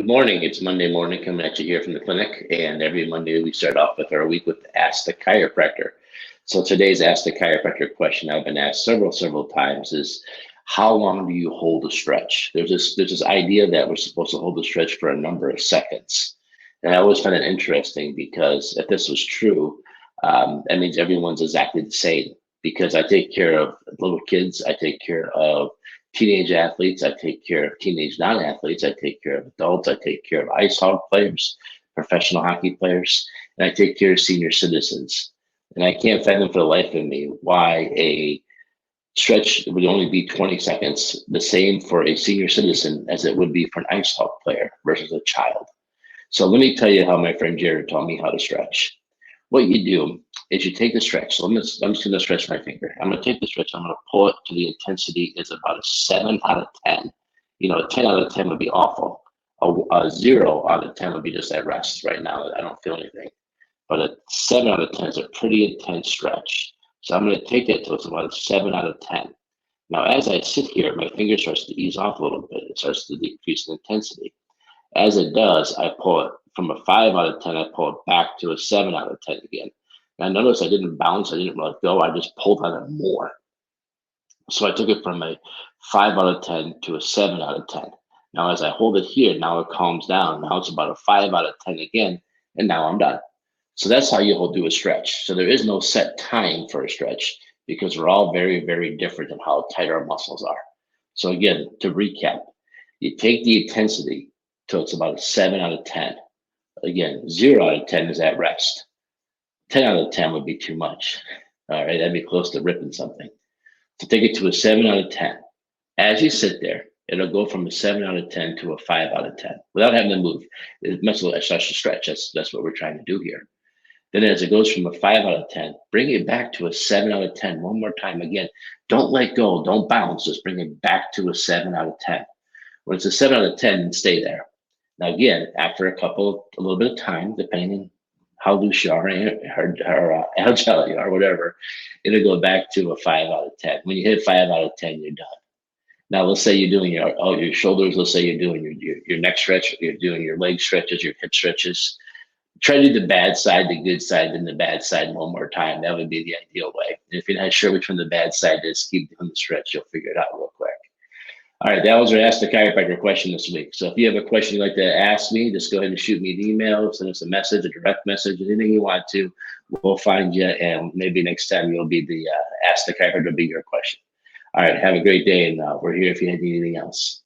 Good morning. It's Monday morning coming at you here from the clinic. And every Monday we start off with our week with Ask the Chiropractor. So today's Ask the Chiropractor question I've been asked several times is, how long do you hold a stretch? There's this idea that we're supposed to hold a stretch for a number of seconds. And I always find it interesting because if this was true, that means everyone's exactly the same. Because I take care of little kids, I take care of teenage athletes, I take care of teenage non-athletes, I take care of adults, I take care of ice hockey players, professional hockey players, and I take care of senior citizens. And I can't fathom for the life of me why a stretch would only be 20 seconds, the same for a senior citizen as it would be for an ice hockey player versus a child. So let me tell you how my friend Jared taught me how to stretch. What you do is you take the stretch. So I'm just going to stretch my finger. I'm going to take the stretch. I'm going to pull it to the intensity is about a 7 out of 10. You know, a 10 out of 10 would be awful. A 0 out of 10 would be just at rest right now. I don't feel anything. But a 7 out of 10 is a pretty intense stretch. So I'm going to take that till it's about a 7 out of 10. Now, as I sit here, my finger starts to ease off a little bit. It starts to decrease in intensity. As it does, I pull it from a 5 out of 10, I pull it back to a 7 out of 10 again. Now notice I didn't bounce, I didn't let go, I just pulled on it more. So I took it from a 5 out of 10 to a 7 out of 10. Now as I hold it here, now it calms down. Now it's about a 5 out of 10 again, and now I'm done. So that's how you'll do a stretch. So there is no set time for a stretch because we're all very different in how tight our muscles are. So again, to recap, you take the intensity till it's about a 7 out of 10. Again, 0 out of 10 is at rest. 10 out of 10 would be too much. All right, that'd be close to ripping something. So take it to a 7 out of 10. As you sit there, it'll go from a 7 out of 10 to a 5 out of 10 without having to move. It muscle starts to stretch. That's what we're trying to do here. Then as it goes from a 5 out of 10, bring it back to a 7 out of 10 one more time. Again, don't let go, don't bounce, just bring it back to a 7 out of 10. When it's a 7 out of 10, stay there. Now again, after a little bit of time, depending on how loose you are or agile you are, whatever, it'll go back to a 5 out of 10. When you hit 5 out of 10, you're done. Now let's say you're doing your shoulders. Let's say you're doing your neck stretch. You're doing your leg stretches, your hip stretches. Try to do the bad side, the good side, then the bad side one more time. That would be the ideal way. And if you're not sure which one the bad side is, keep doing the stretch. You'll figure it out real quick. All right, that was our Ask the Chiropractor question this week. So if you have a question you'd like to ask me, just go ahead and shoot me an email, send us a message, a direct message, anything you want to. We'll find you, and maybe next time you'll be the Ask the Chiropractor will be your question. All right, have a great day, and we're here if you need anything else.